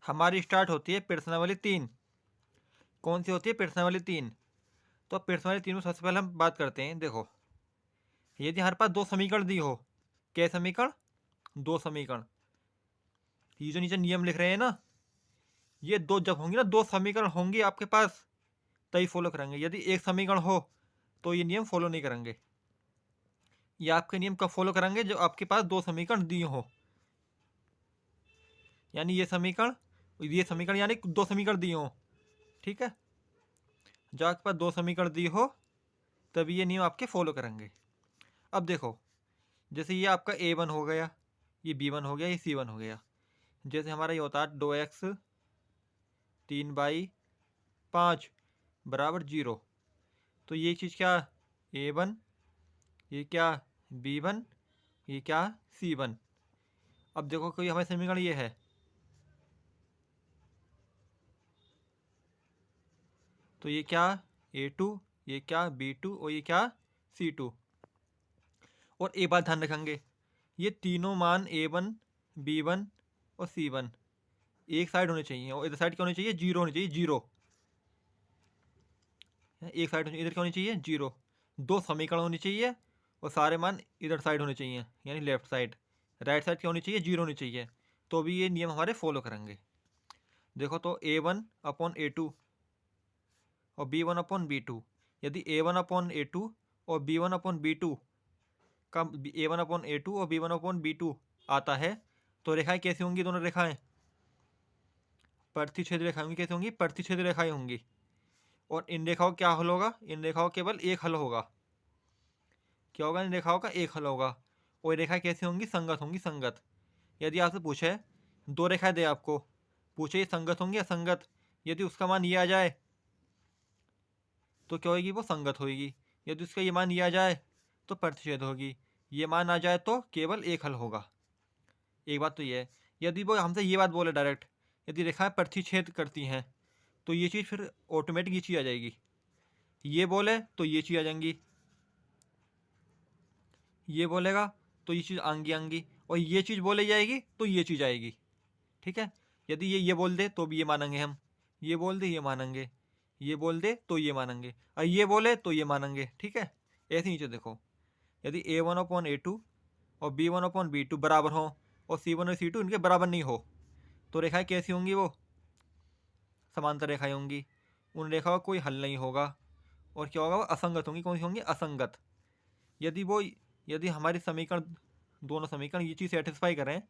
हमारी स्टार्ट होती है प्रश्नावली 3। कौन सी होती है? प्रश्नावली 3। तो प्रश्नावली 3 में सबसे पहले हम बात करते हैं। देखो, यदि हमारे पास दो समीकरण दी हो, क्या समीकरण? दो समीकरण। ये जो नीचे नियम लिख रहे हैं ना, ये दो जब होंगे ना, दो समीकरण होंगे आपके पास, तभी फॉलो करेंगे। यदि एक समीकरण हो तो ये नियम फॉलो नहीं करेंगे। ये आपके नियम कब फॉलो करेंगे? जब आपके पास दो समीकरण दिए हो, यानी ये समीकरण यानी दो समीकरण दिए हो। ठीक है, जब आपके पास दो समीकरण दिए हो तभी ये नियम आपके फॉलो करेंगे। अब देखो, जैसे ये आपका A1 हो गया, ये B1 हो गया, ये C1 हो गया। जैसे हमारा ये होता है 2x 3/5 बराबर 0। तो ये चीज़ क्या? A1, ये क्या? B1, ये क्या? C1। अब देखो, कोई हमारे समीकरण ये है, तो ये क्या? A2, ये क्या? B2 और ये क्या? C2। और एक बात ध्यान रखेंगे, ये तीनों मान A1, B1 और C1 एक साइड होने चाहिए। और इधर साइड क्या होनी चाहिए? जीरो होनी चाहिए, जीरो। एक साइड इधर क्या होनी चाहिए? जीरो। दो समीकरण होनी चाहिए और सारे मान इधर साइड होने चाहिए, यानी लेफ्ट साइड। राइट साइड क्या होनी चाहिए? जीरो होनी चाहिए। तो भी ये नियम हमारे फॉलो करेंगे। देखो, तो A1/A2 और B1/B2। यदि A1/A2 और B1/B2 का A1/A2 और B1/B2 आता है, तो रेखाएं कैसी होंगी? दोनों रेखाएं प्रतिच्छेद रेखाएं होंगी। कैसी होंगी? प्रतिच्छेद रेखाएं होंगी। और इन रेखाओं क्या हल होगा? इन रेखाओं केवल एक हल होगा। क्या होगा? इन रेखाओं का एक हल होगा। और रेखाएं कैसी होंगी? संगत होंगी, संगत। यदि आपसे पूछे, दो रेखाएं दे आपको, पूछे ये संगत होंगी या संगत, यदि उसका मान ये आ जाए तो क्या होगी? वो संगत होगी। यदि उसका ये मान ये आ जाए तो प्रतिच्छेद होगी। ये मान आ जाए तो केवल एक हल होगा। एक बात तो ये है, यदि वो हमसे ये बात बोले डायरेक्ट, यदि रेखाएं प्रतिच्छेद करती हैं, तो ये चीज़ फिर ऑटोमेटिक ये चीज़ आ जाएगी। ये बोले तो ये चीज़ आ जाएंगी, ये बोलेगा तो ये चीज़ आएंगी आएंगी, और ये चीज़ बोले जाएगी तो ये चीज़ आएगी। ठीक है, यदि ये बोल दे तो भी ये मानेंगे हम, ये बोल दे ये मानेंगे, ये बोल दे तो ये मानेंगे, और ये बोले तो ये मानेंगे। ठीक है, ऐसे नीचे देखो, यदि A1/A2 और B1/B2 बराबर हो और C1 और C2 इनके बराबर नहीं हो, तो रेखाएं कैसी होंगी? वो समांतर रेखाएं होंगी। उन रेखाओं का कोई हल नहीं होगा और क्या होगा? वो असंगत होंगी। कौन सी होंगी? असंगत। यदि हमारी समीकरण, दोनों समीकरण ये चीज़ सेटिस्फाई करें,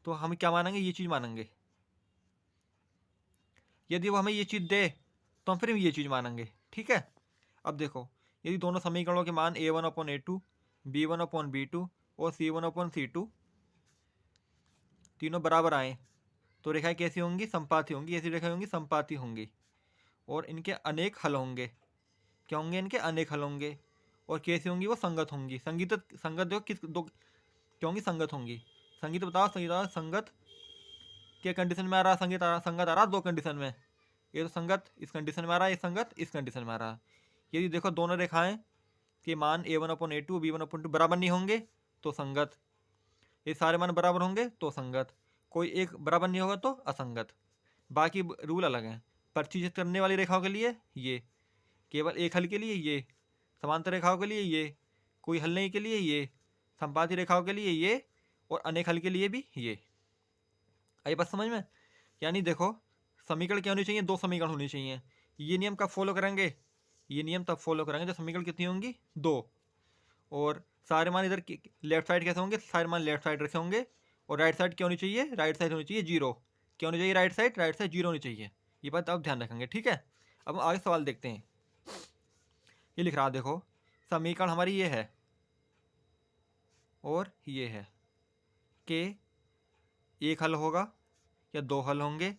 तो हम क्या मानेंगे? ये चीज़ मानेंगे। यदि वो हमें ये चीज़ दे तो हम फिर ये चीज़ मानेंगे। ठीक है, अब देखो, यदि दोनों समीकरणों के मान A1/A2, B1/B2 और C1/C2 तीनों बराबर आए, तो रेखाएं कैसी होंगी? संपाती होंगी। ऐसी रेखाएं होंगी, संपाती होंगी। और इनके अनेक हल होंगे। क्या होंगे? इनके अनेक हल होंगे। और कैसी होंगी? वो संगत होंगी। संगत देखो किस दो क्या होंगी? संगत होंगी। संगीत बताओ, संगत क्या कंडीशन में आ रहा? संगत आ रहा दो कंडीशन में। ये तो संगत इस कंडीशन में आ रहा है, ये संगत इस कंडीशन में आ रहा है। यदि देखो दोनों रेखाएं के मान A1/A2 B1/2 बराबर नहीं होंगे तो संगत। ये सारे मान बराबर होंगे तो संगत। कोई एक बराबर नहीं होगा तो असंगत। बाकी रूल अलग हैं। प्रतिच्छेद करने वाली रेखाओं के लिए ये, केवल एक हल के लिए ये, समांतर रेखाओं के लिए ये, कोई हल नहीं के लिए ये, संपाती रेखाओं के लिए ये, और अनेक हल के लिए भी ये। आई बात समझ में? यानी देखो, समीकरण क्या होनी चाहिए? दो समीकरण होनी चाहिए। ये नियम कब फॉलो करेंगे? ये नियम तब फॉलो करेंगे जब समीकरण कितनी होंगी? दो। और सारे मान इधर लेफ्ट साइड कैसे होंगे? सारे मान लेफ्ट साइड रखे होंगे। और राइट साइड क्या होनी चाहिए? राइट साइड होनी चाहिए जीरो। क्या होनी चाहिए? राइट साइड जीरो होनी चाहिए। ये बात आप ध्यान रखेंगे। ठीक है, अब हम आगे सवाल देखते हैं। ये लिख रहा देखो, समीकरण हमारी ये है और ये है कि एक हल होगा या दो हल होंगे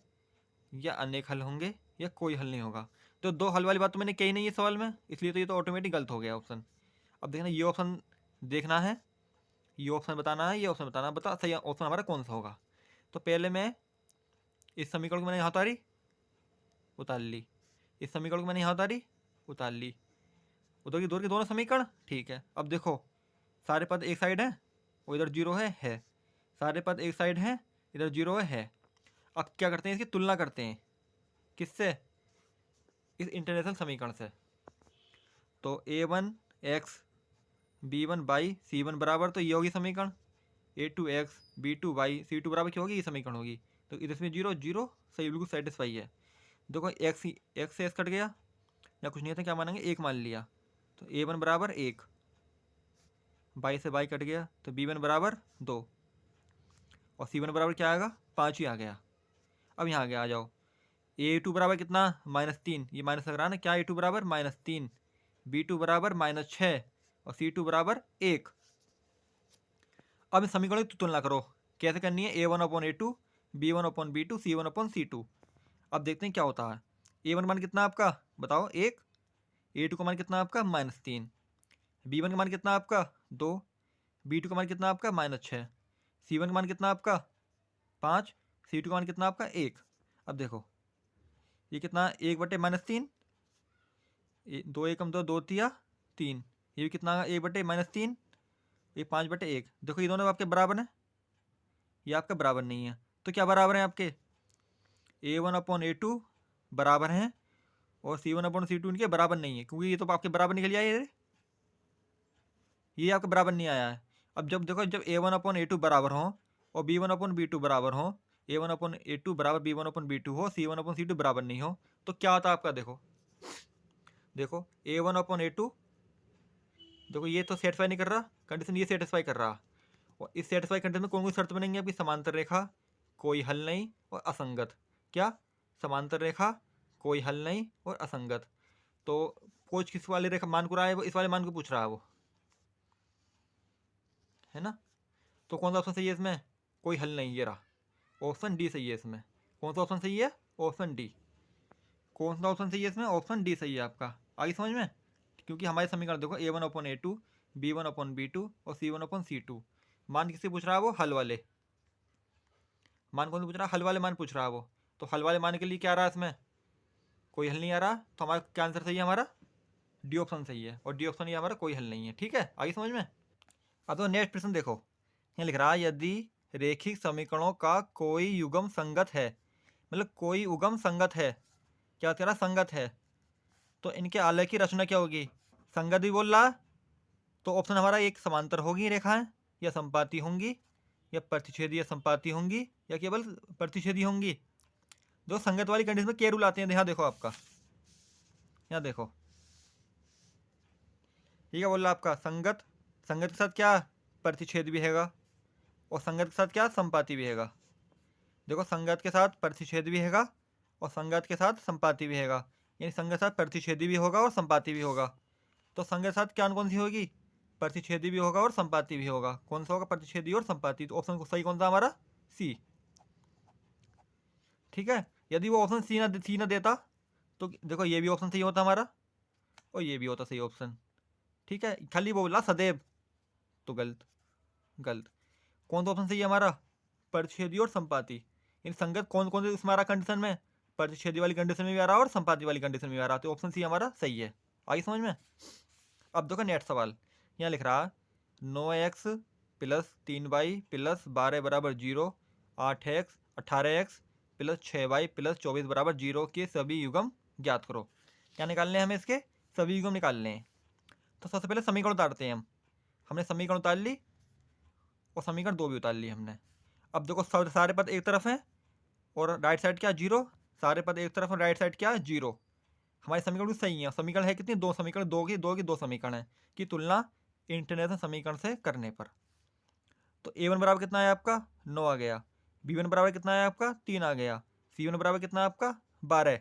या अनेक हल होंगे या कोई हल नहीं होगा। तो दो हल वाली बात तो मैंने कही नहीं है सवाल में, इसलिए तो ये तो ऑटोमेटिक गलत हो गया ऑप्शन। अब देखना, ये ऑप्शन देखना है, ये ऑप्शन बताना है, ये ऑप्शन बताना है। बता सही ऑप्शन हमारा कौन सा होगा। तो पहले मैं इस समीकरण को मैंने यहाँ उतारी, उतार ली। इस समीकरण को मैंने यहाँ उतारी, उतार ली। उधर की दूर के दोनों समीकरण। ठीक है, अब देखो, सारे पद एक साइड है और इधर जीरो है। सारे पद एक साइड हैं, इधर जीरो है। अब क्या करते हैं, इसकी तुलना करते हैं, किससे, इस इंटरनेशनल समीकरण से। तो a1 x b1 y c1 बराबर, तो ये होगी समीकरण a2 x b2 y c2 बराबर क्या होगी, ये समीकरण होगी। तो इसमें 0 0 सही, बिल्कुल सेटिस्फाई है। देखो x से x कट गया, या कुछ नहीं था, क्या मानेंगे, 1 मान लिया, तो a1 बराबर 1, y से y कट गया, तो b1 बराबर 2, और c1 बराबर क्या आएगा, 5 ही आ गया। अब यहाँ आगे आ जाओ, a2 बराबर कितना, -3, ये माइनस लग रहा है ना, क्या a2 बराबर -3, b2 बराबर -6, और c2 बराबर 1। अब इस समीकरण की तुलना करो, कैसे करनी है, a1/a2 b1/b2 c1/c2। अब देखते हैं क्या होता है। a1 मान कितना आपका, बताओ 1, a2 का मान कितना आपका -3, b1 का मान कितना आपका 2, b2 का मान कितना आपका -6, c1 का मान कितना आपका 5, c2 का मान कितना आपका 1। अब देखो ये कितना, 1/-3, 2 एकम 2, 2 तिया 3, ये भी कितना, 1/-3, ये 5/1। देखो ये दोनों आपके बराबर हैं, ये आपका बराबर नहीं है, तो क्या बराबर हैं आपके, a1/a2 बराबर हैं, और c1/c2 इनके बराबर नहीं है, क्योंकि ये तो आपके बराबर निकल आए, ये आपके बराबर नहीं आया है। अब जब देखो, जब a1/a2 बराबर हो और b1/b2 बराबर हो, a1/a2 बराबर b1/b2 हो, c1/c2 बराबर नहीं हो, तो क्या होता है आपका, देखो a1/a2, देखो ये तो सेटिस्फाई नहीं कर रहा कंडीशन, ये सेटिस्फाई कर रहा। और इस सेटिस्फाई कंडीशन में कौन कौन सी शर्त बनेंगी आपकी, समांतर रेखा, कोई हल नहीं, और असंगत। क्या, समांतर रेखा, कोई हल नहीं, और असंगत। तो कोच किस वाले रेखा मान को रहा है, वो इस वाले मान को पूछ रहा है वो, है ना। तो कौन सा ऑप्शन सही है इसमें, कोई हल नहीं, ये रहा, ऑप्शन डी सही है इसमें। कौन सा ऑप्शन सही है, ऑप्शन डी। कौन सा ऑप्शन सही है इसमें, ऑप्शन डी सही है आपका। आगे समझ में, क्योंकि हमारे समीकरण देखो a1/a2 b1/b2 और c1/c2, मान किससे पूछ रहा है वो, हल वाले मान कौन से पूछ रहा है, हल वाले मान पूछ रहा है वो। तो हल वाले मान के लिए क्या आ रहा है इसमें, कोई हल नहीं आ रहा, तो हमारा क्या आंसर सही है, हमारा डी ऑप्शन सही है, और डी ऑप्शन ये हमारा कोई हल नहीं है। ठीक है, आगे समझ में। अब तो नेक्स्ट प्रश्न देखो, यहाँ लिख रहा है, यदि रेखिक समीकरणों का कोई युग्म संगत है, मतलब कोई उगम संगत है, क्या कह रहा, संगत है, तो इनके आलेख की रचना क्या होगी, संगत भी बोल रहा, तो ऑप्शन हमारा एक, समांतर होगी रेखाएं, या संपाती होंगी, या प्रतिच्छेदी या संपाती होंगी, या केवल प्रतिच्छेदी होंगी। जो संगत वाली कंडीशन में क्या रूल आते हैं, यहाँ देखो आपका, यहाँ देखो ये क्या बोल रहा आपका, संगत, संगत के साथ क्या प्रतिच्छेद भी हैगा, और संगत के साथ क्या संपाति भी हैगा। देखो संगत के साथ प्रतिच्छेद भी हैगा, और संगत के साथ संपाति भी हैगा, यानी संगत के साथ प्रतिच्छेदी भी होगा और संपाति भी होगा। तो संगत के साथ क्या कौन सी होगी, प्रतिच्छेदी भी होगा और संपाति भी होगा। कौन सा होगा, प्रतिच्छेदी और संपाति। तो ऑप्शन सही कौन सा हमारा, सी। ठीक है, यदि वो ऑप्शन सी ना देता, तो देखो ये भी ऑप्शन सही होता हमारा, और ये भी होता सही ऑप्शन। ठीक है, खाली वो बोला सदैव, तो गलत, गलत। कौन सा ऑप्शन सही है हमारा, प्रतिच्छेदी और संपाति। इन संगत कौन कौन से उसमें आ रहा कंडीशन में, प्रतिच्छेदी वाली कंडीशन में भी आ रहा और संपाति वाली कंडीशन में भी आ रहा, तो ऑप्शन सी हमारा सही है। आगे समझ में। अब देखो नेक्स्ट सवाल, यहाँ लिख रहा 9x + 3y + 12 बराबर 0, 8x 18x + 6y + 24 बराबर 0 के सभी युग्म ज्ञात करो। क्या निकालने हैं हमें, इसके सभी युग्म निकालने हैं। तो सबसे पहले समीकरण उतारते हैं हम। हमने समीकरण उतार ली, और समीकरण 2 भी उतार ली हमने। अब देखो सारे पद एक तरफ हैं, और राइट साइड क्या 0, सारे पद एक तरफ और राइट साइड क्या 0। हमारे समीकरण भी सही है। समीकरण है कितनी, 2 समीकरण, 2 समीकरण है की तुलना इंटरनेशनल समीकरण से करने पर। तो a1 बराबर कितना है आपका 9 आ गया, b1 बराबर कितना है आपका 3 आ गया, c1 बराबर कितना है आपका 12,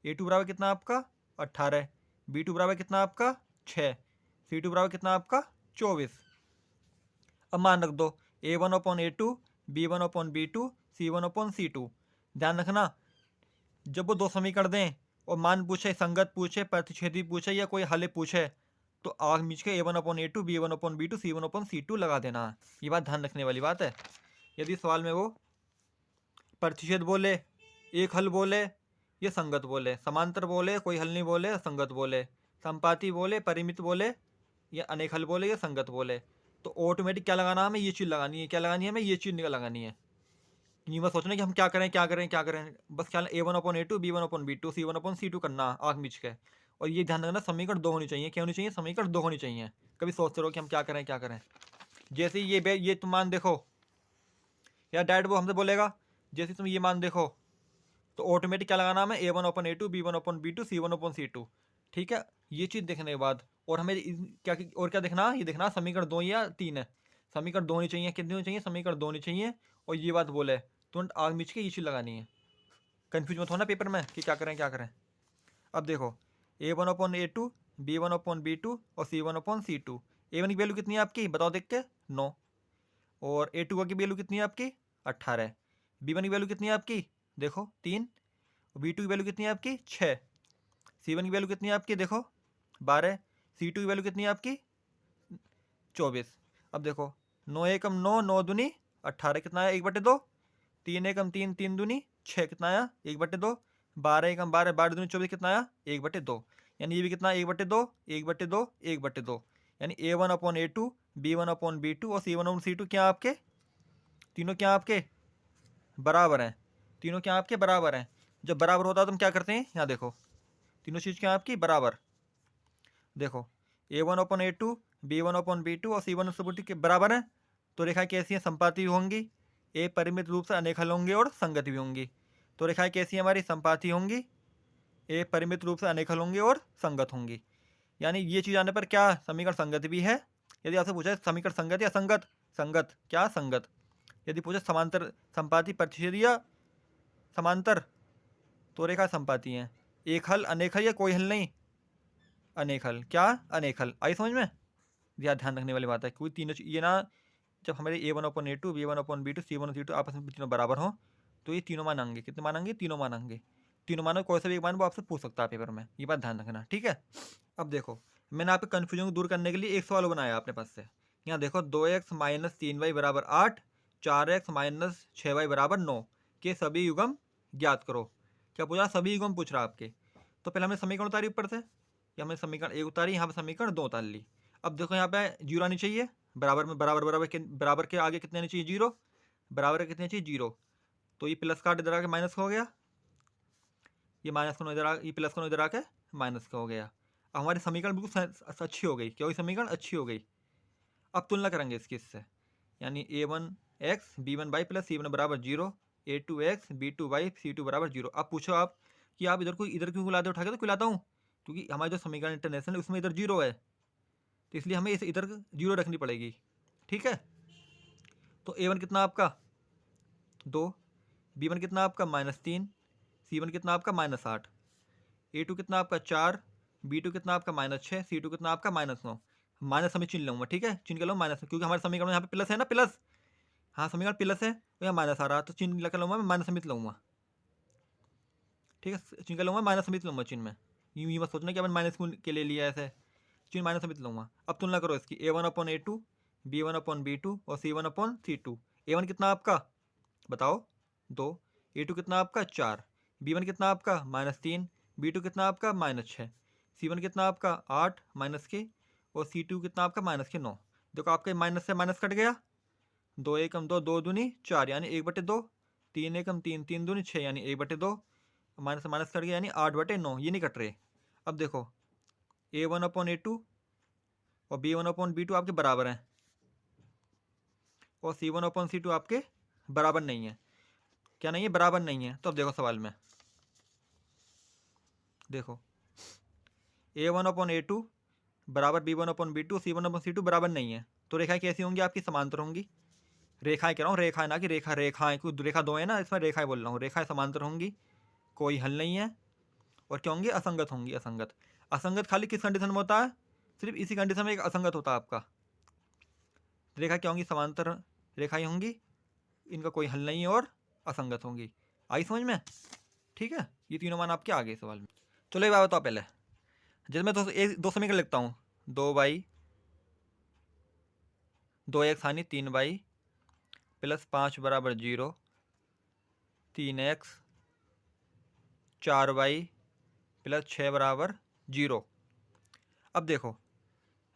a2 बराबर कितना आपका 18, b2 बराबर कितना आपका 6, c2 बराबर कितना आपका 24। अब मान रख दो a1/a2 b1/b2 c1/c2। ध्यान रखना, जब वो दो समीकरण दें और मान पूछे, संगत पूछे, प्रतिच्छेदी पूछे, या कोई हल पूछे, तो आग मीच के a1/a2 b1/b2 c1/c2 लगा देना। ये बात ध्यान रखने वाली बात है। यदि सवाल में वो प्रतिच्छेद बोले, एक हल बोले, या संगत बोले, समांतर बोले, कोई हल नहीं बोले, संगत बोले, संपाति बोले, परिमित बोले, या अनेक हल बोले, या संगत बोले, तो ऑटोमेटिक क्या लगाना हमें, ये चीज़ लगानी है। क्या लगानी है हमें, ये चीज़ लगानी है। ये मत सोचना कि हम क्या करें क्या करें क्या करें, बस ख्याल a1/a2 b1/b2 c1/c2 करना आँख मीच के। और ये ध्यान रखना समीकरण 2 होनी चाहिए, क्या होनी चाहिए, समीकरण 2 होनी चाहिए। कभी सोचते रहो कि हम क्या करें क्या करें। जैसे ये तुम मान देखो, या डैड वो हमसे बोलेगा जैसे तुम ये मान देखो, तो ऑटोमेटिक क्या लगाना हमें, a1/a2 b1/b2 c1/c2। ठीक है, ये चीज़ देखने के बाद और हमें क्या और क्या देखना, ये देखना समीकरण 2 या 3 है। समीकरण 2 होनी चाहिए, कितनी होनी चाहिए, समीकरण 2 होनी चाहिए। और ये बात बोले तुरंत आग मिच के ये चीज़ लगानी है। कन्फ्यूज मत होना पेपर में कि क्या करें क्या करें। अब देखो a1/a2 b1/b2 और c1/c2। a1 की वैल्यू कितनी है आपकी, बताओ देख के, 9। और a2 की वैल्यू कितनी है आपकी, 18। b1 की वैल्यू कितनी है आपकी, देखो 3। b2 की वैल्यू कितनी है आपकी, 6। c1 की वैल्यू कितनी है आपकी, देखो 12। c2 की वैल्यू कितनी है आपकी, 24। अब देखो 9 एकम 9, 9 दूनी 18, कितना आया 1/2। 3 एकम 3, 3 दूनी 6, कितना आया 1/2। 12 एकम 12, 12 दूनी 24, कितना आया 1/2। यानी ये भी कितना 1/2, 1/2, 1/2। यानी a1/a2 b1/b2 और c1/c2 क्या आपके, तीनों क्या आपके बराबर हैं। तीनों क्या आपके बराबर हैं। जब बराबर होता है तो हम क्या करते हैं, यहाँ देखो तीनों चीज़ क्या आपकी बराबर। देखो a1/a2 b1/b2 और c1/c2 के बराबर हैं, तो रेखाएं कैसी हैं, संपाती होंगी। ए परिमित रूप से अनेक हल होंगे और संगत भी होंगी। तो रेखाएं कैसी हैं हमारी, संपाती होंगी, ए परिमित रूप से अनेक हल होंगे और संगत होंगी। यानी ये चीज़ आने पर क्या समीकरण संगत भी है। यदि आपसे पूछा समीकरण संगत या संगत, संगत क्या संगत। यदि पूछे समांतर संपाती प्रतिच्छेद या समांतर, तो रेखा संपाती हैं। एक हल अनेक हल या कोई हल नहीं, अनेक हल, क्या अनेक हल। आई समझ में, यह ध्यान रखने वाली बात है। क्योंकि तीनों ये ना, जब हमारे a1/a2 b1/b2 c1/c2 आपस में तीनों बराबर हों, तो ये तीनों मान आएंगे। कितने मान आएंगे, तीनों मान आएंगे। तीनों मानो कोई सा भी एक मान वो आपसे पूछ सकता है पेपर में, ये बात ध्यान रखना, ठीक है। अब देखो मैंने आपके कन्फ्यूजन को दूर करने के लिए एक सवाल बनाया अपने पास से। यहाँ देखो 2x - 3y = 8, 4x - 6y = 9 के सभी युग्म ज्ञात करो। क्या पूछा, सभी युग्म पूछ रहा आपके। तो पहले हमने समीकरण उतारी ऊपर से, या हमने समीकरण 1 उतारी, यहाँ पर समीकरण 2 उतार ली। अब देखो यहाँ पे जीरो आनी चाहिए, बराबर में बराबर के आगे कितने आनी चाहिए, जीरो। बराबर के कितने चाहिए, जीरो। तो ये प्लस का इधर आके माइनस का हो गया, ये माइनस का इधर ये प्लस का इधर आके माइनस का हो गया। अब हमारी समीकरण बिल्कुल अच्छी हो गई, क्या हुई, समीकरण अच्छी हो गई। अब तुलना करेंगे इसकी इससे, यानी a1x b1y + c1 = 0, a2x b2y c2 = 0। अब पूछो आप कि आप इधर क्यों लाते उठा के, तो क्यों लाता हूँ, क्योंकि हमारे जो समीकरण इंटरनेशनल है उसमें इधर जीरो है, तो इसलिए हमें इसे इधर जीरो रखनी पड़ेगी, ठीक है। तो a1 कितना आपका 2, b1 कितना आपका -3, c1 कितना आपका -8, a2 कितना आपका 4, b2 कितना आपका -6, c2 कितना आपका -9। माइनस हमें चिन्ह लूँगा, ठीक है, चिन्ह कर लो माइनस, क्योंकि हमारे समीकरण में यहाँ पे प्लस है ना, प्लस, हाँ समीकरण प्लस है तो यहाँ माइनस आ रहा है, तो चिन्ह लगा लूँगा मैं, माइनस समित लूँगा, ठीक है, चिन्ह कर लूँगा माइनस समित लूँगा चिन्ह में। यूँ मत सोचना कि अपन माइनस के लिए लिया ऐसे, चिन्ह माइनस समित लूँगा। अब तुलना करो इसकी, a1/a2 b1/b2 और c1/c2। a1 कितना आपका बताओ 2, a2 कितना आपका 4, b1 कितना आपका -3, b2 कितना आपका -6, c1 कितना आपका 8 माइनस के, और c2 कितना आपका -9। देखो आपके माइनस से माइनस कट गया, 2 एकम 2, 2 दूनी 4 यानी 1/2, 3 एकम 3, 3 दूनी 6 यानी 1/2, माइनस से माइनस कट गया यानी 8/9, ये नहीं कट रहे। अब देखो a1/a2 और b1/b2 आपके बराबर हैं, और c1/c2 आपके बराबर नहीं है। क्या नहीं है, बराबर नहीं है। तो अब देखो सवाल में, देखो a1/a2 बराबर b1/b2 c1/c2 बराबर नहीं है, तो रेखाएं कैसी होंगी आपकी, समांतर होंगी। रेखाएं कह रहा हूँ, रेखाएं ना कि रेखाएं, क्योंकि रेखा दो है ना, इसमें रेखाएं बोल रहा हूँ। रेखाएं समांतर होंगी, कोई हल नहीं है। और क्या होंगी, असंगत होंगी, असंगत। असंगत खाली किस कंडीशन में होता है, सिर्फ इसी कंडीशन में एक असंगत होता है आपका। रेखा क्या होंगी, समांतर रेखाएं होंगी, इनका कोई हल नहीं है और असंगत होंगी। आई समझ में, ठीक है। ये तीनों मान आपके आगे सवाल में। चलो ये बात बताओ पहले, जैसे मैं दो समीकरण लिखता हूँ, 2y 2x हानि 3y + 5 = 0, 3x 4y + 6 = 0। अब देखो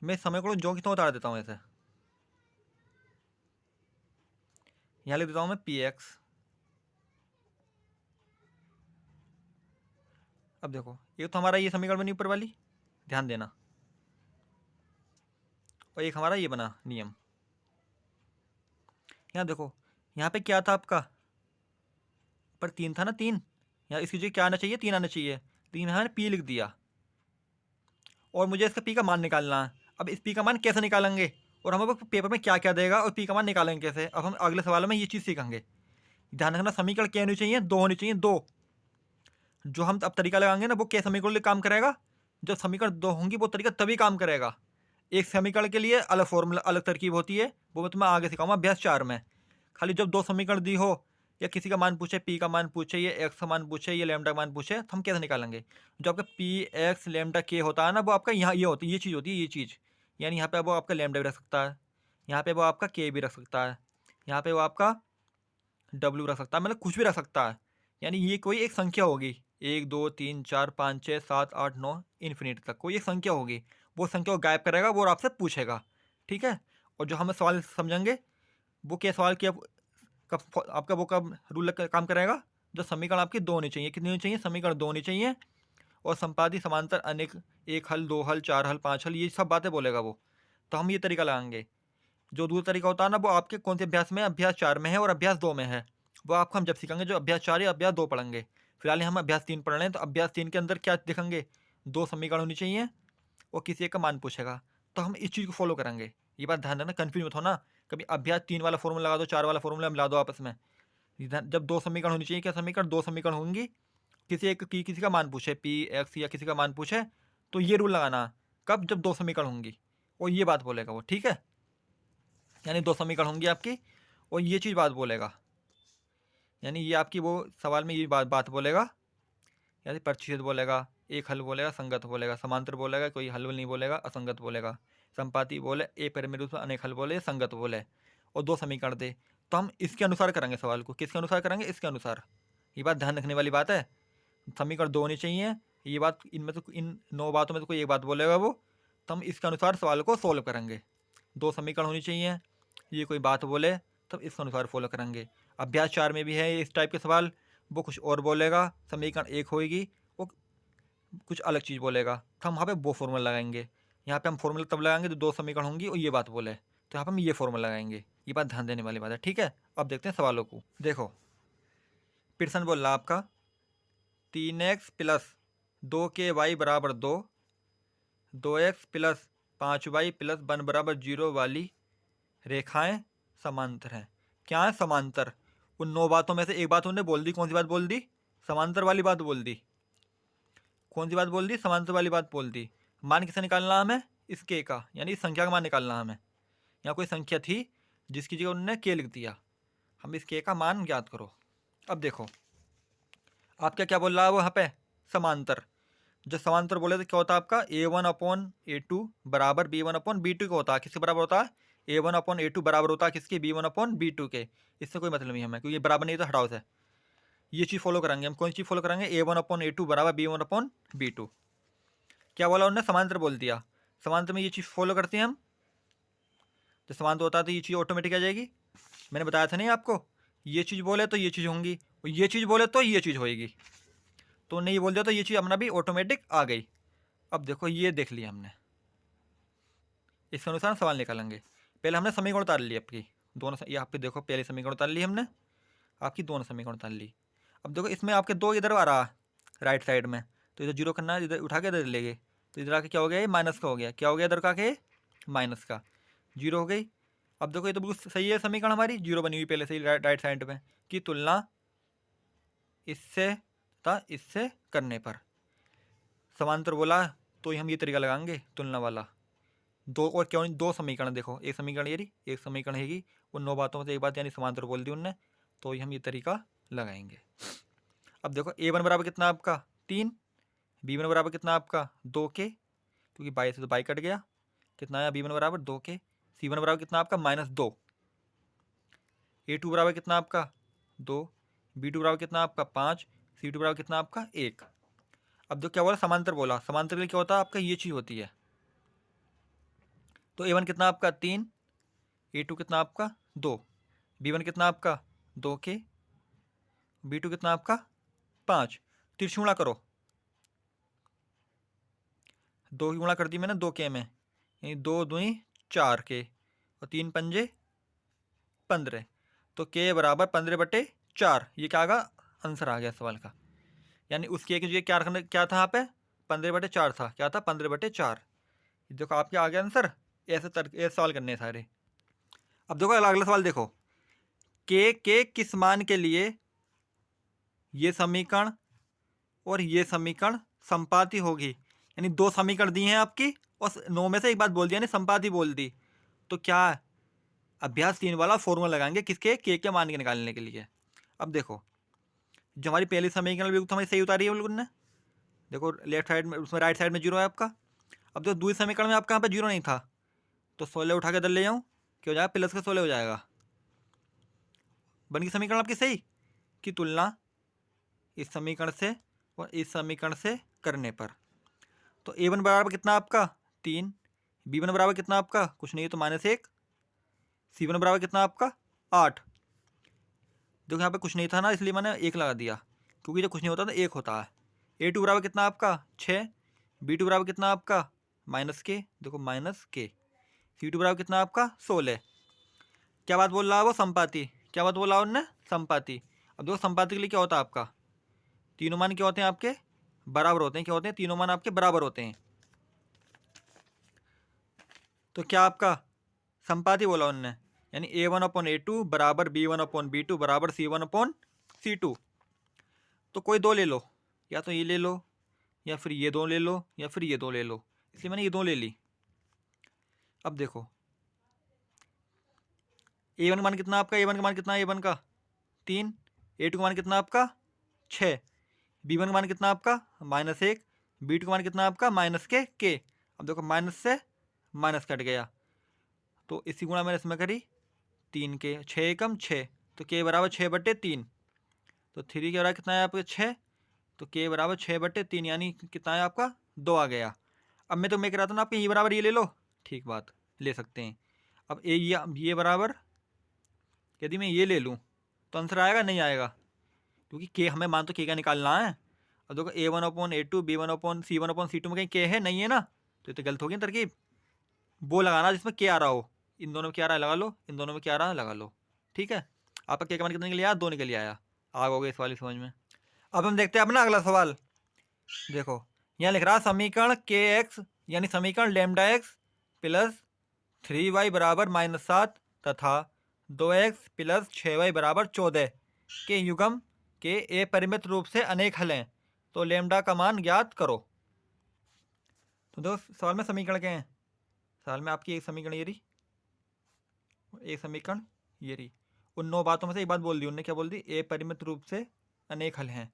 मैं समय को जो कितना उतार देता हूँ ऐसे, यहाँ लिख देता हूँ मैं px अब देखो एक तो हमारा ये समीकरण बनी ऊपर वाली, ध्यान देना, और एक हमारा ये बना नियम। यहाँ देखो, यहाँ पे क्या था आपका, पर 3 था ना, 3, यहाँ इसकी जगह क्या आना चाहिए, 3 आना चाहिए, 3 मैंने पी लिख दिया, और मुझे इसका पी का मान निकालना है। अब इस पी का मान कैसे निकालेंगे, और हमें पेपर में क्या क्या देगा और पी का मान निकालेंगे कैसे, अब हम अगले सवालों में ये चीज़ सीखेंगे। ध्यान रखना, समीकरण क्या होनी चाहिए, 2 होनी चाहिए, 2। जो हम अब तरीका लगाएंगे ना, वो क्या समीकरण लिए काम करेगा, जब समीकरण 2 होंगी वो तरीका तभी काम करेगा। एक समीकरण के लिए अलग फॉर्मूला, अलग तरकीब होती है, वो मैं तुम्हें आगे सिखाऊंगा अभ्यास 4 में। खाली जब 2 समीकरण दी हो, या किसी का मान पूछे, पी का मान पूछे, ये एक्स का मान पूछे, ये लैम्डा का मान पूछे, तो हम कैसे निकालेंगे। जो आपका पी एक्स लैम्डा के होता है ना, वो आपका यहाँ ये होती है, ये चीज़ होती है, ये चीज़। यानी यहाँ पे वो आपका लैम्डा भी रख सकता है, यहाँ पे वो आपका के भी रख सकता है, यहाँ पे वो आपका डब्ल्यू रख सकता है, मतलब कुछ भी रख सकता है। यानी ये कोई एक संख्या होगी, 1 2 3 4 5 6 7 8 9 इन्फिनिटी तक कोई एक संख्या होगी, वो संख्या को गायब करेगा, वो आपसे पूछेगा, ठीक है। और जो हमें सवाल समझेंगे, वो क्या सवाल किया, कब आपका वो कब रूल काम करेगा, जो समीकरण आपकी 2 होनी चाहिए, कितनी होनी चाहिए, समीकरण 2 होनी चाहिए, और संपादी समांतर अनेक, 1 हल 2 हल 4 हल 5 हल, ये सब बातें बोलेगा वो। तो हम ये तरीका लगाएंगे। जो दूसरा तरीका होता है ना, वो आपके कौन से अभ्यास में, अभ्यास 4 में है और अभ्यास 2 में है, वो आपको हम जब सीखेंगे, जो अभ्यास 4 या अभ्यास 2 पढ़ेंगे। फिलहाल हम अभ्यास 3 पढ़ रहे हैं, तो अभ्यास 3 के अंदर क्या देखेंगे, 2 समीकरण होनी चाहिए और किसी एक का मान पूछेगा, तो हम इस चीज़ को फॉलो करेंगे। ये बात ध्यान देना, कन्फ्यूज मत होना, कभी अभ्यास 3 वाला फॉर्मूला लगा दो, 4 वाला फॉर्मूला मिला दो आपस में। जब 2 समीकरण होनी चाहिए, क्या समीकरण, 2 समीकरण होंगी, किसी एक की किसी का मान पूछे, पी एक्स या किसी का मान पूछे, तो ये रूल लगाना, कब, जब 2 समीकरण होंगी, और ये बात बोलेगा वो, ठीक है। यानी 2 समीकरण होंगी आपकी, और ये चीज़ बात बोलेगा, यानी ये आपकी वो सवाल में ये बात बोलेगा, यानी प्रतिशत बोलेगा, एक हल बोलेगा, संगत बोलेगा, समांतर बोलेगा, कोई हल नहीं बोलेगा, असंगत बोलेगा, संपाती बोले, एक परिमेय रूप में अनेक हल बोले, संगत बोले, और 2 समीकरण दे, तो हम इसके अनुसार करेंगे सवाल को, किसके अनुसार करेंगे, इसके अनुसार। ये बात ध्यान रखने वाली बात है, समीकरण 2 होनी चाहिए, ये बात, इनमें से इन 9 बातों में तो कोई एक बात बोलेगा वो, तो हम इसके अनुसार सवाल को सोल्व करेंगे। 2 समीकरण होनी चाहिए, ये कोई बात बोले तब इसके अनुसार फॉलो करेंगे। अभ्यास 4 में भी है इस टाइप के सवाल, वो कुछ और बोलेगा, समीकरण 1 होगी, वो कुछ अलग चीज़ बोलेगा, तो हम वहाँ पे वो फॉर्मूला लगाएंगे। यहाँ पे हम फॉर्मूला तब लगाएंगे तो 2 समीकरण होंगी और ये बात बोले, तो यहाँ पर हम ये फॉर्मूला लगाएंगे। ये बात ध्यान देने वाली बात है, ठीक है। अब देखते हैं सवालों को। देखो प्रश्न बोल रहा आपका 3x प्लस 2ky बराबर 2, 2x प्लस 5y प्लस 1 बराबर 0 वाली रेखाएं समांतर हैं। क्या है समांतर, उन 9 बातों में से एक बात उन्होंने बोल दी, कौन सी बात बोल दी, समांतर वाली बात बोल दी। कौन सी बात बोल दी, समांतर वाली बात बोल दी। मान किसे निकालना हमें, इस के का, यानी इस संख्या का मान निकालना हमें। यहाँ कोई संख्या थी जिसकी जगह उन्होंने के लिख दिया, हम इस के का मान ज्ञात करो। अब देखो आपका क्या बोल रहा है वो यहाँ पे, समांतर। जो समांतर बोले तो क्या होता है आपका, A1/A2 बराबर B1/B2 का होता है, किसके बराबर होता है, A1/A2 बराबर होता है किसके, B1/B2 के। इससे कोई मतलब नहीं हमें, क्योंकि ये बराबर नहीं तो हटाओ से। ये चीज़ फॉलो करेंगे हम, कौन सी चीज़ फॉलो करेंगे, A1/A2 बराबर B1/B2। क्या बोला उन्होंने, समांतर बोल दिया। समांतर में ये चीज़ फॉलो करते हैं हम, तो समांतर होता है तो ये चीज़ ऑटोमेटिक आ जाएगी। मैंने बताया था नहीं आपको, ये चीज़ बोले तो ये चीज़ होंगी, और ये चीज़ बोले तो ये चीज़ होएगी, तो नहीं बोल दिया तो ये चीज़ अपना भी ऑटोमेटिक आ गई। अब देखो ये देख लिया हमने, इसके अनुसार सवाल निकालेंगे। पहले हमने समीकरण उतार ली आपकी दोनों, ये आपकी देखो पहले समीकरण उतार ली हमने, आपकी दोनों समीकरण उतार ली। अब देखो इसमें आपके 2 इधर आ रहा राइट साइड में, तो इधर 0 करना है, इधर उठा के इधर ले गए, तो इधर आके क्या हो गया, ये माइनस का हो गया, क्या हो गया इधर का के, माइनस का, 0 हो गई। अब देखो ये तो बिल्कुल सही है समीकरण हमारी, 0 बनी हुई पहले से ही राइट साइड में, की तुलना इससे तथा इससे करने पर। समांतर बोला तो हम ये तरीका लगाएंगे तुलना वाला। 2 और क्यों नहीं, 2 समीकरण देखो, एक समीकरण ये रही, एक समीकरण हैगी, उन 9 बातों में से एक बात यानी समांतर बोल दी उनने, तो हम ये तरीका लगाएंगे। अब देखो A1 बराबर कितना आपका 3, B1 बराबर कितना आपका 2 के, क्योंकि बाई से तो बाई कट गया, कितना आया B1 बराबर 2 के, C1 बराबर कितना आपका -2, A2 बराबर कितना आपका 2, B2 बराबर कितना आपका 5, C2 बराबर कितना आपका 1। अब जो क्या बोला, समांतर बोला, समांतर के लिए क्या होता है आपका, ये चीज़ होती है। तो A1 कितना आपका 3, A2 कितना आपका 2, B1 कितना आपका 2 के, B2 कितना आपका 5। त्रिशूणा करो, 2 की गुणा कर दी मैंने 2 के में, यानी 2 दूनी 4 के और 3 पंजे 15। तो के बराबर 15/4, ये क्या आगा आंसर आ गया सवाल का। यानी उस के की जगह क्या था यहाँ पे 15/4 था, क्या था 15/4। देखो आपके आ गया आंसर। ऐसे सवाल करने हैं सारे। अब देखो अगला सवाल देखो, के किस मान के लिए ये समीकरण और ये समीकरण संपाती होगी। यानी 2 समीकरण दिए हैं आपकी और 9 में से एक बात बोल दिया, यानी संपाती बोल दी। तो क्या अभ्यास 3 वाला फॉर्मूला लगाएंगे किसके, के मान के निकालने के लिए। अब देखो जो हमारी पहली समीकरण बिल्कुल हमारी सही उतारी है बिल्कुल ने, देखो लेफ्ट साइड में, उसमें राइट साइड में 0 है आपका। अब देखो दूसरी समीकरण में आपका यहाँ पे 0 नहीं था, तो 16 उठा के इधर ले जाऊँ, क्या हो जाएगा प्लस का 16 हो जाएगा। बन गई समीकरण आपकी सही की तुलना इस समीकरण से और इस समीकरण से करने पर। तो a1 बराबर कितना आपका 3, b1 बराबर कितना आपका कुछ नहीं है तो -1, c1 बराबर कितना आपका 8। देखो यहाँ पे कुछ नहीं था ना, इसलिए मैंने 1 लगा दिया, क्योंकि जब कुछ नहीं होता तो 1 होता है। a2 बराबर कितना आपका 6, b2 बराबर कितना आपका -k, देखो -k, c2 बराबर कितना आपका 16। क्या बात बोल रहा है वो, संपाती। क्या बात बोला उन्होंने, संपाती। अब देखो संपाती के लिए क्या होता है आपका, तीनों मान क्या होते हैं आपके बराबर होते हैं। क्या होते हैं, तीनों मान आपके बराबर होते हैं। तो क्या आपका संपाती बोला उन्होंने, यानी a1/a2 बराबर b1/b2 बराबर c1/c2। तो कोई दो ले लो, या तो ये ले लो या फिर ये दो ले लो या फिर ये दो ले लो, इसलिए मैंने ये दो ले ली। अब देखो a1 का मान कितना आपका, a1 का मान कितना है a1 का 3, a2 का मान कितना आपका 6, b1 का मान कितना आपका -1, b2 का मान कितना आपका -k। अब देखो माइनस से माइनस कट गया, तो इसी गुणा मैंने इसमें करी 3 के, 6 एकम 6, तो k बराबर 6/3। तो 3 के बराबर कितना है आपका 6, तो k बराबर 6/3, यानी कितना है आपका 2 आ गया। अब मैं कह रहा था ना आपके ये बराबर ये ले लो, ठीक बात ले सकते हैं। अब ये बराबर यदि मैं ये ले लूँ तो आंसर आएगा नहीं आएगा, क्योंकि के हमें मान तो के का निकालना है। अब देखो a1/a2 b1/c1/c2 में कहीं के है नहीं है ना, तो ये तो गलत हो गई तरकीब। वो लगाना जिसमें के आ रहा हो, इन दोनों में क्या आ रहा है लगा लो, इन दोनों में क्या आ रहा है लगा लो, ठीक है। आपका के का मान कितने के लिए आया, 2 निकल के आया। आग हो गई इस वाली समझ में। अब हम देखते हैं अपना अगला सवाल। देखो यहाँ लिख रहा है समीकरण के एक्स यानी समीकरण लेमडा एक्स प्लस 3y बराबर -7 तथा 2x प्लस 6y बराबर 14 के युग्म के अपरिमित रूप से अनेक हल हैं, तो लेमडा का मान ज्ञात करो। तो दोस्त सवाल में समीकरण क्या हैं, सवाल में आपकी एक समीकरण ये रही, एक समीकरण ये रही। उन 9 बातों में से एक बात बोल दी उनने, क्या बोल दी, अपरिमित रूप से अनेक हल हैं।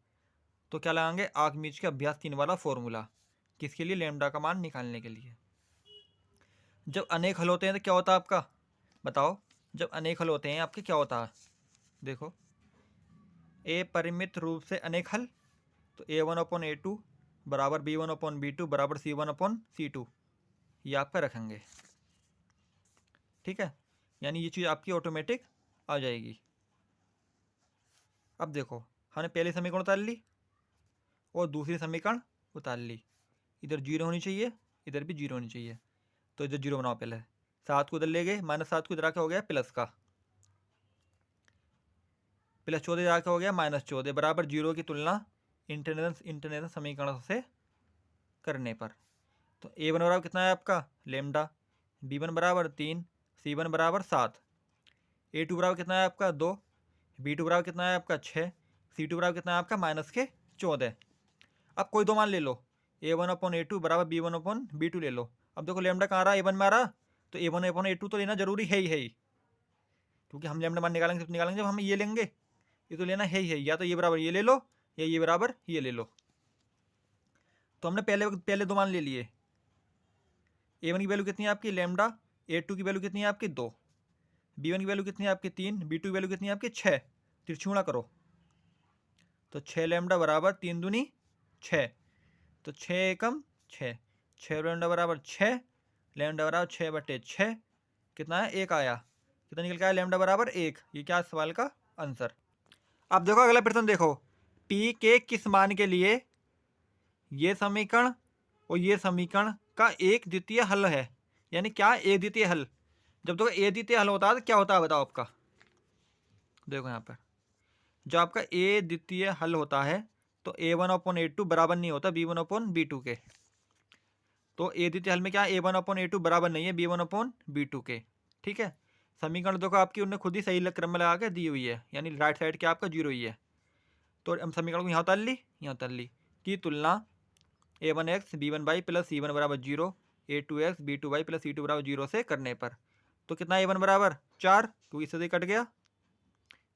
तो क्या लगाएंगे, आर्किमीड्स के अभ्यास 3 वाला फॉर्मूला, किसके लिए, लेमडा का मान निकालने के लिए। जब अनेक हल होते हैं तो क्या होता है आपका, बताओ, जब अनेक हल होते हैं आपके क्या होता है। देखो अपरिमित रूप से अनेक हल, तो a1/a2 बराबर b1/b2 बराबर c1/c2, ये आपका रखेंगे, ठीक है। यानी ये चीज़ आपकी ऑटोमेटिक आ जाएगी। अब देखो हमने पहले समीकरण उतार ली और दूसरी समीकरण उतार ली, इधर 0 होनी चाहिए, इधर भी 0 होनी चाहिए, तो इधर 0 बनाओ पहले। 7 को इधर ले गए, -7 को इधर आके हो गया प्लस का, प्लस 14 इधर आके हो गया -14 बराबर 0 की तुलना इंटरनेशनल समीकरणों से करने पर। तो a1 बराबर कितना है आपका लेमडा, b1 बराबर 3, c1 बराबर 7, a2 बराबर कितना है आपका 2, b2 बराबर कितना है आपका 6, c2 बराबर कितना है आपका -14। अब कोई दो मान ले लो, a1/a2 बराबर b1/b2 ले लो। अब देखो लेमडा कहाँ आ रहा है, a1 में आ रहा, तो a1/a2 तो लेना जरूरी है ही, क्योंकि हम लेमडा मान निकालेंगे सिर्फ निकालेंगे जब हम ये लेंगे, ये तो लेना है ही, या तो ये बराबर ये ले लो या ये बराबर ये ले लो। तो हमने पहले दो मान ले लिए। a1 की वैल्यू कितनी है आपकी लेमडा, a2 की वैल्यू कितनी है आपकी 2, b1 की वैल्यू कितनी है आपकी 3, b2 की वैल्यू कितनी है आपकी 6, त्रिछुणा करो, तो 6 लेमडा बराबर 3 दूनी 6, तो 6 एकम 6, 6 लेमडा बराबर 6, लेमडा बराबर 6/6, कितना है 1 आया, कितना निकल के आया लेमडा बराबर 1। ये क्या सवाल का आंसर। अब देखो अगला प्रश्न देखो, पी के किस मान के लिए ये समीकरण और ये समीकरण का एक द्वितीय हल है। यानी क्या एक द्वितीय हल, जब देखो ए द्वितीय हल होता है तो क्या होता है बताओ आपका। देखो यहाँ पर जो आपका ए द्वितीय हल होता है तो a1/a2 बराबर नहीं होता b1/b2 के। तो ए द्वितीय हल में क्या a1/a2 बराबर नहीं है b1/b2 के। ठीक है, समीकरण देखो आपकी उन्होंने खुद ही सही क्रम में लगा के दी हुई है, यानी राइट साइड क्या आपका 0 ही है। तो हम समीकरण को यहाँ उतार ली, यहाँ उतार ली की तुलना a1x b1y प्लस c1 बराबर 0 a2x b2y प्लस c2 बराबर 0 से करने पर तो कितना a1 बराबर 4, क्योंकि इससे तो कट गया,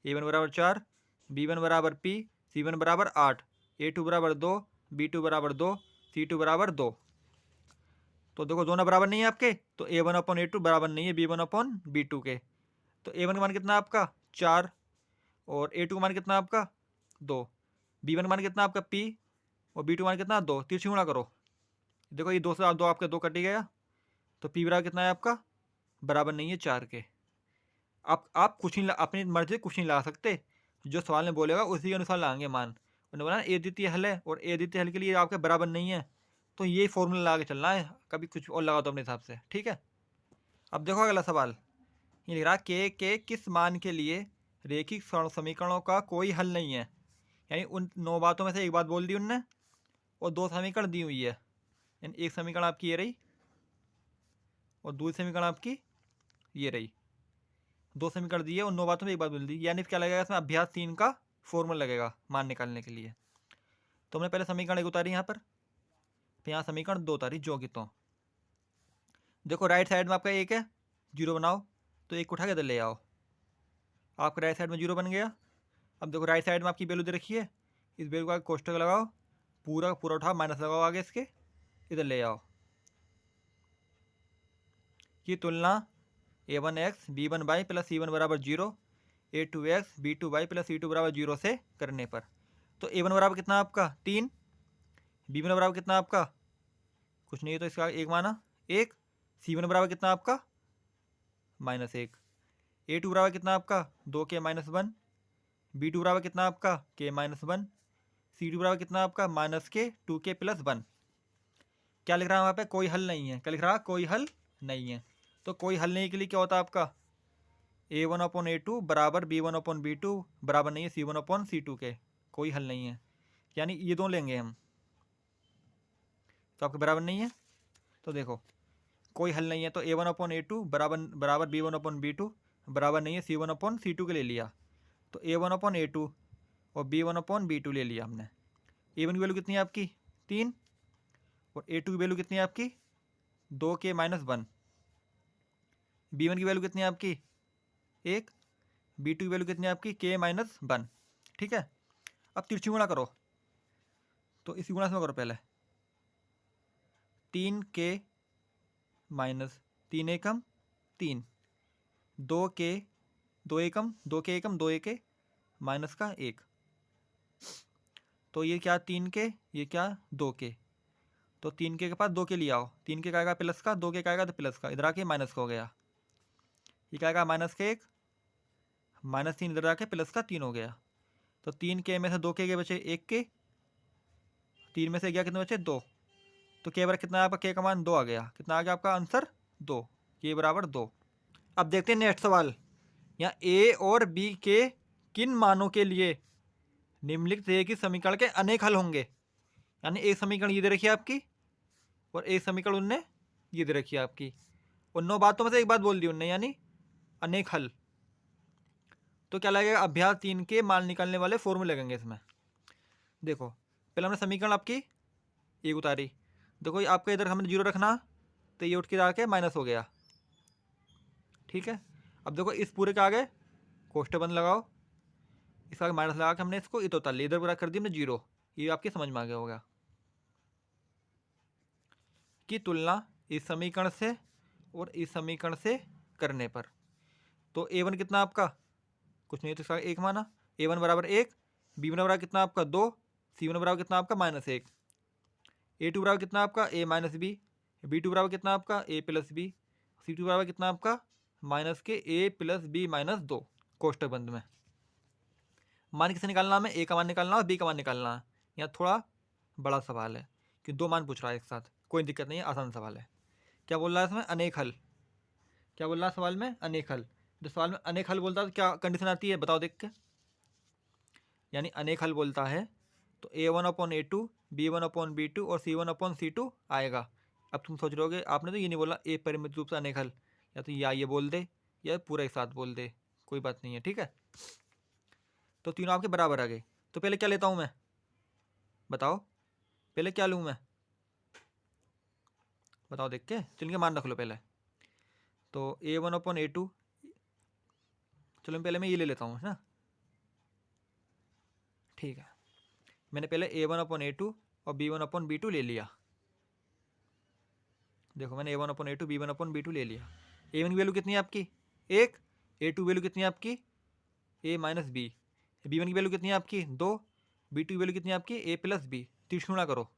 a1 बराबर 4, b1 बराबर p, c1 बराबर 8, a2 बराबर 2, b2 बराबर 2, c2 बराबर 2। तो देखो दोनों बराबर नहीं है आपके, तो a1/a2 बराबर नहीं है b1/b2 के। तो a1 का मान कितना आपका 4 और a2 का मान कितना आपका 2, b1 का मान कितना आपका p और b2 का मान कितना 2। तिरछी गुणा करो, देखो ये 2 से 2 आपके 2 कट ही गया, तो p बराबर कितना है आपका बराबर नहीं है 4 के। आप कुछ नहीं अपनी मर्जी से कुछ नहीं ला सकते, जो सवाल में बोलेगा उसी के अनुसार लाएंगे मान। उन्होंने बोला ए द्वितीय हल है और ए द्वितीय हल के लिए आपके बराबर नहीं है, तो ये फॉर्मूला लगा के चलना है, कभी कुछ और लगा दो अपने हिसाब से। ठीक है, अब देखो अगला सवाल ये लिख रहा के किस मान के लिए रेखिक समीकरणों का कोई हल नहीं है। यानी उन 9 बातों में से एक बात बोल दी उनने और 2 समीकरण दी हुई है। यानी एक समीकरण आपकी ये रही और दूसरी समीकरण आपकी ये रही, 2 समीकरण दिए और 9 बातों में एक बात बोल दी। यानी क्या लगेगा इसमें अभ्यास 3 का फॉर्मूला लगेगा मान निकालने के लिए। तो हमने पहले समीकरण 1 उतारी यहाँ पर, फिर यहाँ समीकरण 2 उतारी जो कि तो देखो राइट साइड में आपका 1 है, 0 बनाओ, तो 1 उठा के इधर ले आओ, आपका राइट साइड में 0 बन गया। अब देखो राइट साइड में आपकी वैल्यू दे रखी है, इस वैल्यू का कोष्टक लगाओ, पूरा पूरा उठाओ, माइनस लगाओ आगे इसके, इधर ले आओ। की तुलना a1x b1y प्लस c1 बराबर 0 a2x b2y प्लस c2 बराबर 0 से करने पर तो a1 बराबर कितना आपका 3, b1 बराबर कितना आपका कुछ नहीं है तो इसका एक माना 1, c1 बराबर कितना आपका -1, a2 बराबर कितना आपका 2k -1, b2 बराबर कितना आपका k -1, c2 बराबर कितना आपका -k 2k + 1। क्या लिख रहा है वहाँ पे कोई हल नहीं है, क्या लिख रहा है कोई हल नहीं है। तो कोई हल नहीं के लिए क्या होता है आपका a1/a2 बराबर b1/b2 बराबर नहीं है c1/c2 के, कोई हल नहीं है। यानी ये दोनों लेंगे हम, तो आपके बराबर नहीं है। तो देखो कोई हल नहीं है तो a1/a2 बराबर b1/b2 बराबर नहीं है c1/c2 के ले लिया। तो a1/a2 और b1/b2 ले लिया हमने। a1 की वैल्यू कितनी है आपकी 3 और a2 की वैल्यू कितनी है आपकी 2k -1, b1 की वैल्यू कितनी है आपकी 1, b2 की वैल्यू कितनी है आपकी k -1। ठीक है, अब तिरछी गुणा करो, तो इसी गुणा से करो पहले 3k -3 एकम 3, 2k 2 एकम 2k एकम 2 1 माइनस का 1, तो ये क्या 3k ये क्या 2k, तो 3k के पास 2k लिया आओ, 3k का आएगा प्लस का 2k का आएगा तो प्लस का, इधर आके माइनस का हो गया, ये क्या आएगा -1 -3 इधर आके प्लस का 3 हो गया। तो 3k में से 2k के बचे 1k, 3 में से गया कितने बचे 2, तो k बराबर कितना है आपका k का मान 2 आ गया, कितना आ गया आपका आंसर 2, k बराबर 2। अब देखते हैं नेक्स्ट सवाल, यहाँ a और b के किन मानों के लिए निम्नलिखित रेखीय समीकरण के अनेक हल होंगे। यानी एक समीकरण ये दे रखी है आपकी और एक समीकरण उनने ये दे रखी है आपकी, और 9 बातों में से एक बात बोल दी उनने यानी अनेक हल। तो क्या लगेगा अभ्यास 3 के मान निकालने वाले फॉर्मूले लगेंगे इसमें। देखो पहले हमने समीकरण आपकी एक उतारी, देखो आपका इधर हमें 0 रखना तो ये उठ के आके माइनस हो गया। ठीक है, अब देखो इस पूरे के आगे कोष्टक बंद लगाओ, इसका आगे माइनस लगा के हमने इसको इधर उतार लिया, इधर पूरा कर दी हमने 0, ये आपकी समझ में आ गया होगा। की तुलना इस समीकरण से और इस समीकरण से करने पर तो a1 कितना आपका कुछ नहीं तो इसका 1 माना, a1 बराबर 1, b1 बराबर कितना आपका 2, c1 बराबर कितना आपका -1, a2 बराबर कितना आपका a -b, b2 बराबर कितना आपका a + b, c2 बराबर कितना आपका -k a + b -2 कोष्टक बंद में। मान किसे निकालना है a का मान निकालना है और b का मान निकालना है। यहाँ थोड़ा बड़ा सवाल है कि 2 मान पूछ रहा है एक साथ। कोई दिक्कत नहीं है, आसान सवाल है। क्या बोल रहा है इसमें? अनेक हल। क्या बोल रहा है सवाल में? अनेक हल। जब सवाल में अनेक हल बोलता है तो क्या कंडीशन आती है, बताओ देख के। यानी अनेक हल बोलता है तो A1/A2, B1/B2 और C1/C2 आएगा। अब तुम सोच रहोगे आपने तो ये नहीं बोला ए परिमित रूप से अनेक हल, या तो या ये बोल दे या पूरा एक साथ बोल दे, कोई बात नहीं है, ठीक है। तो तीनों आपके बराबर आ गए। तो पहले क्या लेता हूँ मैं, बताओ पहले क्या लूँ मैं, बताओ देख के, चल इनके मान रख लो पहले। तो A1/A2, चलो पहले मैं ये ले लेता हूँ, है ना, ठीक है। मैंने पहले A1/A2 और B1/B2 ले लिया। देखो मैंने A1/A2 B1/B2 ले लिया। A1 की वैल्यू कितनी है आपकी? 1। A2 वैल्यू कितनी है आपकी? A minus B. B1 की वैल्यू कितनी है आपकी? 2। B2 की वैल्यू कितनी है आपकी? A plus B. तीसरा करो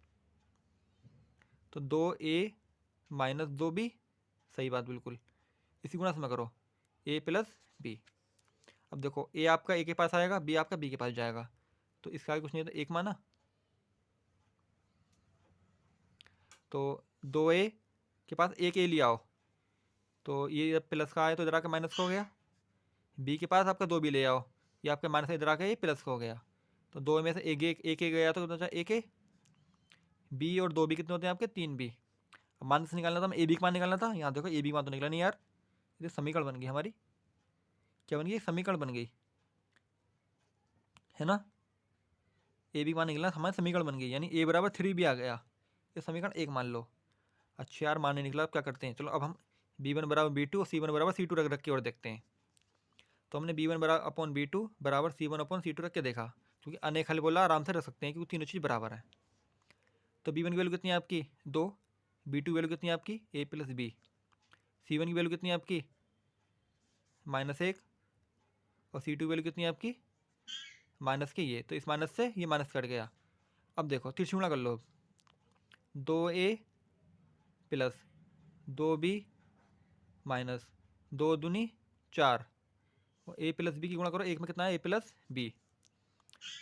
तो 2A माइनस 2B, सही बात बिल्कुल। इसी गुणा से में करो A प्लस बी। अब देखो A आपका A के पास आएगा, B आपका B के पास जाएगा, तो इसका कुछ नहीं है तो 1 माना। तो 2A के पास 1A लिया आओ, तो ये जब प्लस का आया तो इधर आके माइनस का हो गया। B के पास आपका 2B ले आओ, ये आपके माइनस इधर आके ये प्लस का हो गया। तो 2 में से एक गया तो कितना? 1A। B और 2B कितने होते हैं आपके? 3B। अब मान से निकालना था, हम AB का मान निकालना था। यहाँ देखो AB का मान तो निकला नहीं यार, ये समीकरण बन गई हमारी। क्या बन गई? समीकरण बन गई, है ना। AB का मान निकला, हमारी समीकरण बन गई, यानी A बराबर 3B आ गया। ये समीकरण 1 मान लो। अच्छा यार मान नहीं निकला, अब क्या करते हैं, चलो अब हम B1 बराबर B2 और C1 बराबर C2 रख के और देखते हैं। तो हमने B1 बराबर अपॉन B2 बराबर C1/C2 रख के देखा, क्योंकि अनेक हल बोला आराम से रख सकते हैं क्योंकि तीनों चीज़ बराबर है। तो B1 की वैल्यू कितनी है आपकी? 2। B2 वैल्यू कितनी है आपकी? A plus B. C1 की वैल्यू कितनी है आपकी? -1। और C2 वैल्यू कितनी है आपकी? माइनस के ये, तो इस माइनस से ये माइनस कट गया। अब देखो तिरछुणा कर लो, 2A प्लस 2B माइनस 2 दूनी 4 और A प्लस बी की गुणा करो, एक में कितना है? A plus B.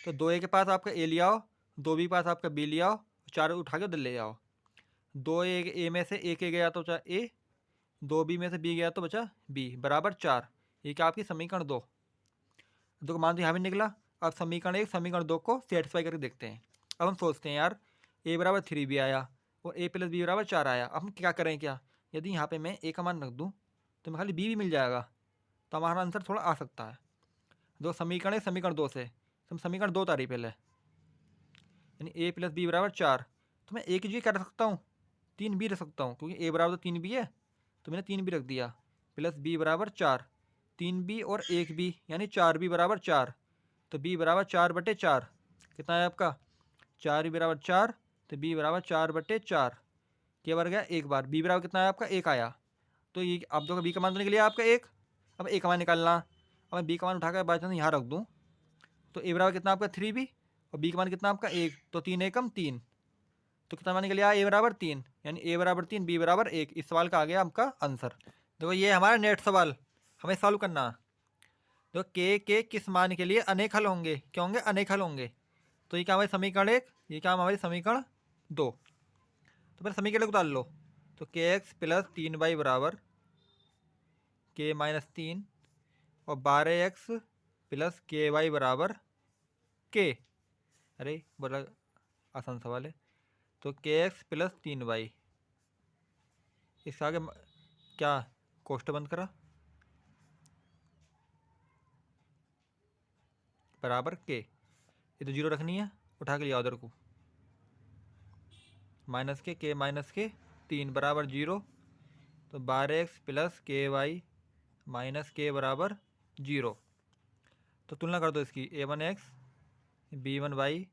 तो 2A के पास आपका A लिया आओ, 2B के पास आपका B लिया आओ, 4 उठा के उधर ले आओ। 2A में से 1A गया तो बचा A, 2B में से B गया तो बचा B बराबर 4। ये क्या आपकी समीकरण 2। देखो मान तो यहाँ भी निकला। अब समीकरण 1 समीकरण 2 को सेटिस्फाई करके देखते हैं। अब हम सोचते हैं यार A बराबर 3B आया और A प्लस बी बराबर 4 आया। अब हम क्या करें, क्या यदि यहाँ पे मैं A का मान रख दूँ तो मैं खाली B भी मिल जाएगा, तो हमारा आंसर थोड़ा आ सकता है। दो समीकरण 1 समीकरण 2 से हम समीकरण 2 तारी पहले, यानी A प्लस बी बराबर 4। तो मैं एक चीज़ क्या रख सकता हूँ? 3B रख सकता हूँ, क्योंकि A बराबर तो 3B है, तो मैंने 3B रख दिया। प्लस B बराबर 4, 3B और 1B यानी 4B बराबर 4। तो B बराबर 4/4 कितना है आपका? 4B बराबर 4, तो B बराबर 4/4। क्या बार गया? एक बार। B बराबर कितना है आपका? 1 आया। तो ये आप देखो B का मान तो निकल गया आपका 1। अब A का मान निकालना। अब मैं B का मान उठाकर बाई चांस यहाँ रख दूँ तो A बराबर कितना आपका? 3B और B का मान कितना आपका? 1। तो 3 एकम 3, तो कितना मान निकल गया? A बराबर 3, यानी A बराबर 3 B बराबर 1। इस सवाल का आ गया आपका आंसर। देखो ये हमारा नेट सवाल, हमें सॉल्व करना। तो के किस मान के लिए अनेक हल होंगे? क्या होंगे? अनेक हल होंगे। तो ये क्या हमारी समीकरण 1, ये क्या हमारी समीकरण 2। तो फिर समीकरण को डाल लो। तो kx प्लस 3y बराबर k माइनस 3 और 12x प्लस ky बराबर k। अरे बड़ा आसान सवाल है। तो kx प्लस 3y, इसका आगे क्या कोष्ठक बंद करा, बराबर के। ये तो जीरो रखनी है, उठा के लिया उधर को, माइनस के माइनस के 3 बराबर 0। तो 12x plus KY minus k बराबर 0। तो तुलना कर दो इसकी, A1x B1y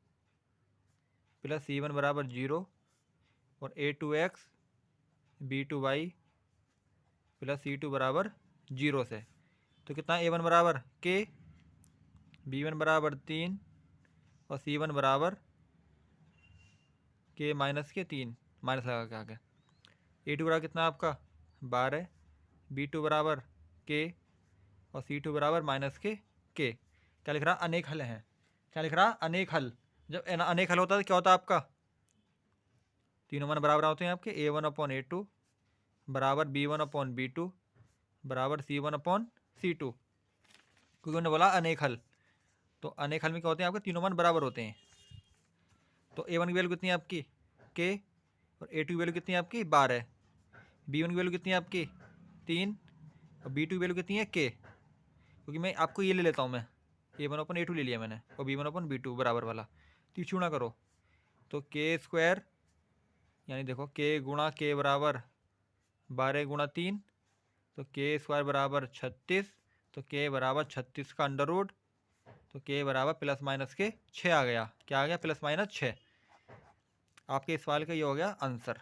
प्लस C1 बराबर 0 और A2x B2y प्लस C2 बराबर 0 से। तो कितना? A1 बराबर k, B1 बराबर 3 और C1 बराबर k माइनस के 3, माइनस लगा के आगे। A2 बराबर कितना आपका? 12, B2 बराबर k और C2 बराबर माइनस के k। क्या लिख रहा? अनेक हल हैं। क्या लिख रहा? अनेक हल। जब अनेक हल होता है तो क्या होता है आपका? तीनों मान बराबर होते हैं आपके A1/A2 बराबर B1/B2 बराबर C1/C2, क्योंकि उन्होंने बोला अनेक हल। तो अनेक हल में क्या होते हैं आपके तीनों मान बराबर होते हैं। तो A1 की वैल्यू कितनी है आपकी K, और A2 की वैल्यू कितनी है आपकी 12, B1 की वैल्यू कितनी है आपकी 3, और B2 की वैल्यू कितनी है K, क्योंकि मैं आपको ये ले लेता हूँ, मैं A1/A2 ले लिया मैंने और B1/B2 बराबर वाला, तो चूना करो तो K² यानी देखो K गुणा K बराबर 12 गुणा 3, तो K² बराबर 36, तो K बराबर 36 का अंडर रूट, तो K बराबर प्लस माइनस के 6 आ गया। क्या आ गया? Plus minus 6। आपके इस सवाल का ये हो गया आंसर।